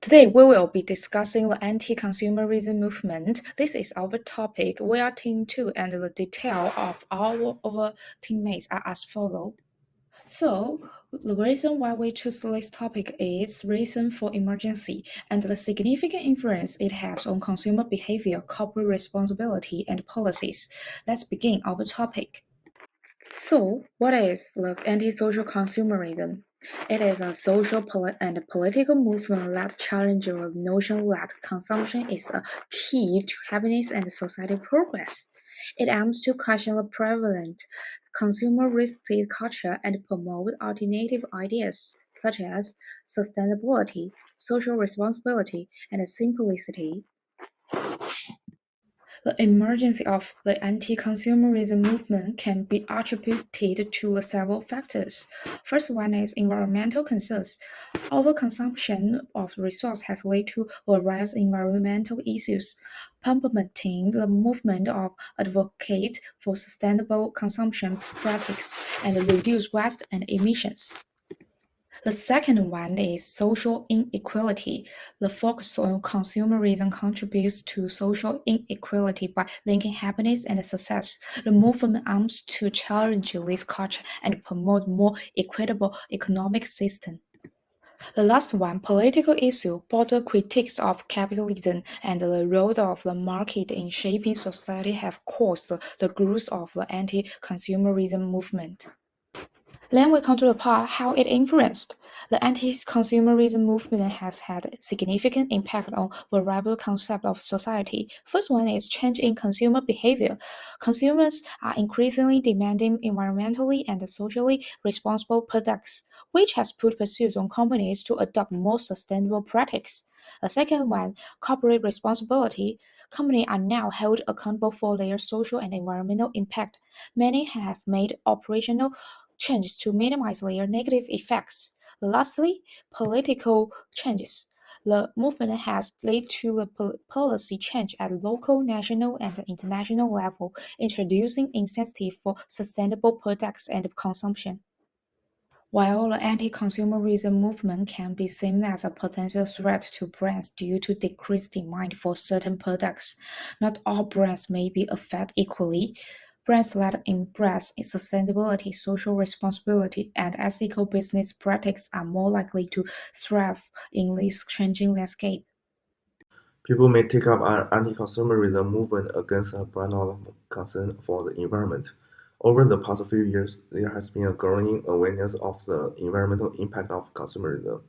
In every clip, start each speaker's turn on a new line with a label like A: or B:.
A: Today, we will be discussing the anti-consumerism movement. This is our topic. We are Team 2, and the detail of our teammates are as follows. So, the reason why we choose this topic is reason for emergency and the significant influence it has on consumer behavior, corporate responsibility, and policies. Let's begin our topic. So, what is the anti-social consumerism? It is a social and political movement that challenges the notion that consumption is a key to happiness and societal progress. It aims to question the prevalent consumeristic culture and promote alternative ideas such as sustainability, social responsibility, and simplicity. The emergence of the anti-consumerism movement can be attributed to several factors. First one is environmental concerns. Overconsumption of resources has led to various environmental issues, prompting the movement of advocate for sustainable consumption practices and reduce waste and emissions. The second one is social inequality. The focus on consumerism contributes to social inequality by linking happiness and success. The movement aims to challenge this culture and promote more equitable economic system. The last one, political issue, broader critiques of capitalism and the role of the market in shaping society have caused the growth of the anti-consumerism movement. Then we come to the part how it influenced. The anti-consumerism movement has had significant impact on variable concepts of society. First one is change in consumer behavior. Consumers are increasingly demanding environmentally and socially responsible products, which has put pursuit on companies to adopt more sustainable practices. The second one, corporate responsibility. Companies are now held accountable for their social and environmental impact. Many have made operational changes to minimize their negative effects. Lastly, political changes. The movement has led to the policy change at local, national, and international level, introducing incentives for sustainable products and consumption. While the anti-consumerism movement can be seen as a potential threat to brands due to decreased demand for certain products, not all brands may be affected equally. Brands that embrace sustainability, social responsibility, and ethical business practices are more likely to thrive in this changing landscape.
B: People may take up an anti-consumerism movement against a brand out of concern for the environment. Over the past few years, there has been a growing awareness of the environmental impact of consumerism.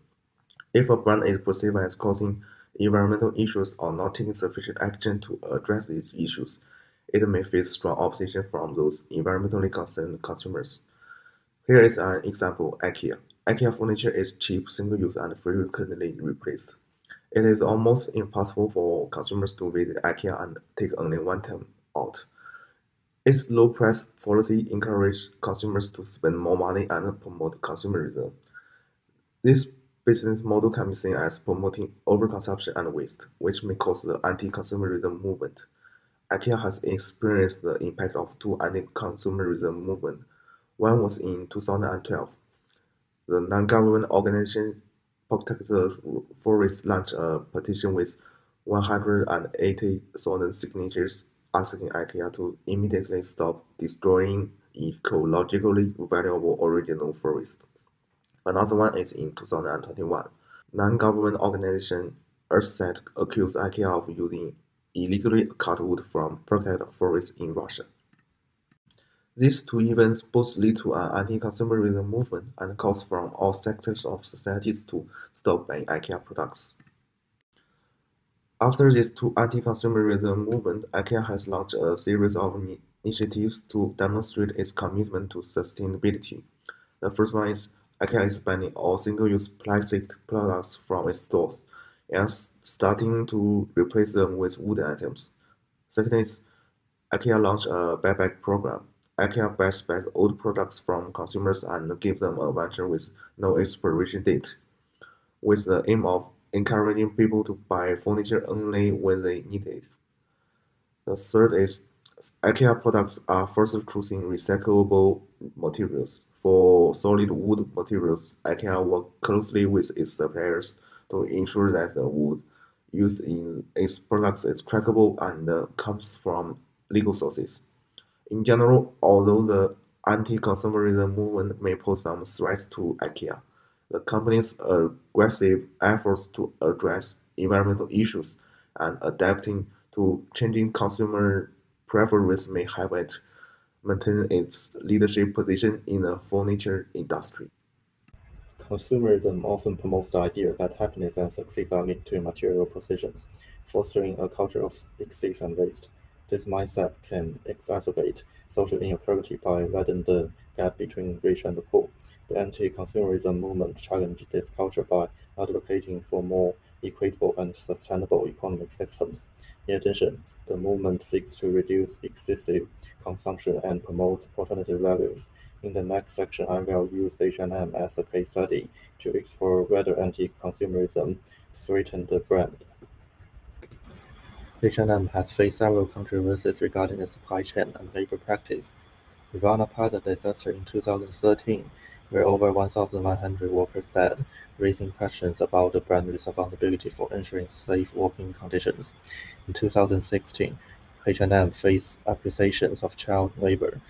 B: If a brand is perceived as causing environmental issues or not taking sufficient action to address these issues, it may face strong opposition from those environmentally concerned consumers. Here is an example: IKEA. IKEA furniture is cheap, single-use, and frequently replaced. It is almost impossible for consumers to visit IKEA and take only one item out. Its low price policy encourages consumers to spend more money and promote consumerism. This business model can be seen as promoting overconsumption and waste, which may cause the anti-consumerism movement. IKEA has experienced the impact of two anti-consumerism movements. One was in 2012. The non-government organization Protect the Forest launched a petition with 180,000 signatures asking IKEA to immediately stop destroying ecologically valuable original forest. Another one is in 2021. Non-government organization Earthset accused IKEA of using illegally cut wood from protected forests in Russia. These two events both lead to an anti-consumerism movement and calls from all sectors of society to stop buying IKEA products. After these two anti-consumerism movements, IKEA has launched a series of initiatives to demonstrate its commitment to sustainability. The first one is IKEA is banning all single-use plastic products from its stores and starting to replace them with wooden items. Second is IKEA launched a buyback program. IKEA buys back old products from consumers and gives them a voucher with no expiration date, with the aim of encouraging people to buy furniture only when they need it. The third is IKEA products are first choosing recyclable materials. For solid wood materials, IKEA works closely with its suppliers to ensure that the wood used in its products is trackable and comes from legal sources. In general, although the anti-consumerism movement may pose some threats to IKEA, the company's aggressive efforts to address environmental issues and adapting to changing consumer preferences may help it maintain its leadership position in the furniture industry.
C: Consumerism often promotes the idea that happiness and success are linked to material possessions, fostering a culture of excess and waste. This mindset can exacerbate social inequality by widening the gap between rich and poor. The anti-consumerism movement challenged this culture by advocating for more equitable and sustainable economic systems. In addition, the movement seeks to reduce excessive consumption and promote alternative values. In the next section, I will use H&M as a case study to explore whether anti-consumerism threatened the brand. H&M has faced several controversies regarding its supply chain and labor practice. Rana Plaza disaster in 2013, where over 1,100 workers died, raising questions about the brand's responsibility for ensuring safe working conditions. In 2016, H&M faced accusations of child labor,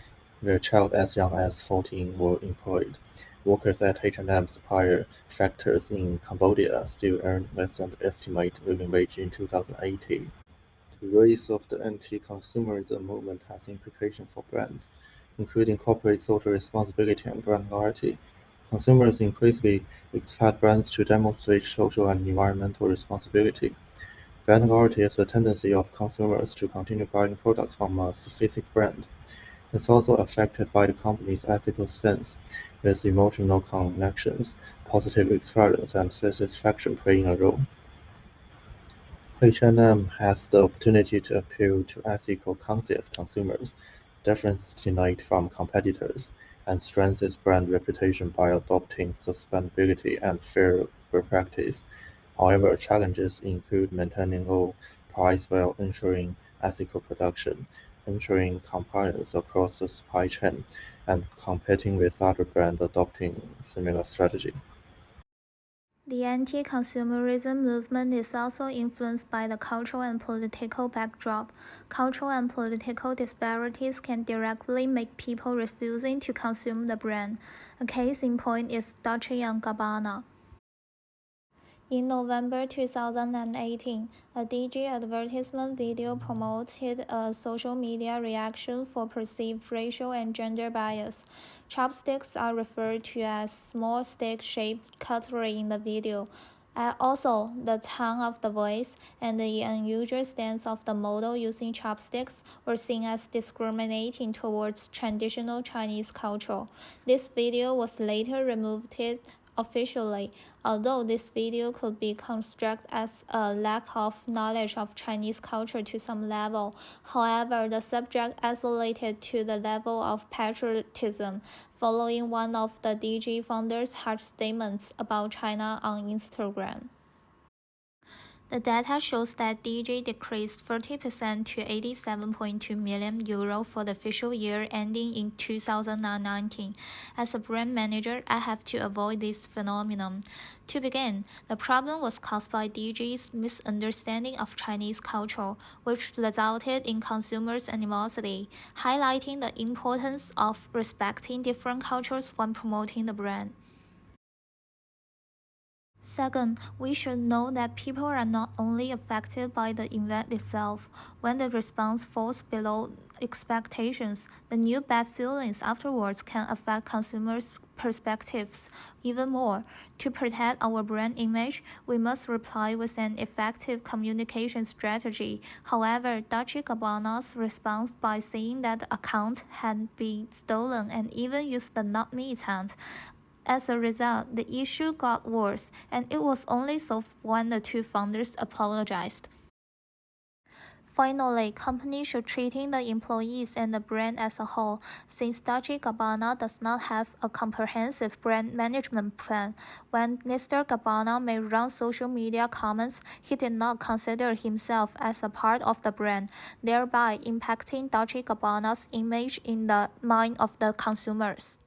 C: where children as young as 14 were employed. Workers at H&M supplier factories in Cambodia still earn less than the estimated living wage in 2018. The rise of the anti-consumerism movement has implications for brands, including corporate social responsibility and brand loyalty. Consumers increasingly expect brands to demonstrate social and environmental responsibility. Brand loyalty is the tendency of consumers to continue buying products from a specific brand. It's also affected by the company's ethical stance, with emotional connections, positive experience, and satisfaction playing a role. H&M has the opportunity to appeal to ethical-conscious consumers, differentiate from competitors, and strengthen its brand reputation by adopting sustainability and fair practice. However, challenges include maintaining low price while ensuring ethical production, ensuring compliance across the supply chain, and competing with other brands adopting similar strategies.
D: The anti-consumerism movement is also influenced by the cultural and political backdrop. Cultural and political disparities can directly make people refusing to consume the brand. A case in point is Dolce & Gabbana. In November 2018, a DG advertisement video promoted a social media reaction for perceived racial and gender bias. Chopsticks are referred to as small stick-shaped cutlery in the video. Also, the tone of the voice and the unusual stance of the model using chopsticks were seen as discriminating towards traditional Chinese culture. This video was later removed officially, although this video could be construed as a lack of knowledge of Chinese culture to some level. However, the subject isolated to the level of patriotism, following one of the DG founders' harsh statements about China on Instagram. The data shows that DG decreased 30% to €87.2 million for the fiscal year ending in 2019. As a brand manager, I have to avoid this phenomenon. To begin, the problem was caused by DG's misunderstanding of Chinese culture, which resulted in consumers' animosity, highlighting the importance of respecting different cultures when promoting the brand. Second, we should know that people are not only affected by the event itself. When the response falls below expectations, the new bad feelings afterwards can affect consumers' perspectives even more. To protect our brand image, we must reply with an effective communication strategy. However, Dolce & Gabbana's response by saying that the account had been stolen and even used the not me account. As a result, the issue got worse, and it was only solved when the two founders apologized. Finally, companies should treating the employees and the brand as a whole. Since Dolce & Gabbana does not have a comprehensive brand management plan, when Mr. Gabbana made run social media comments, he did not consider himself as a part of the brand, thereby impacting Dolce & Gabbana's image in the mind of the consumers.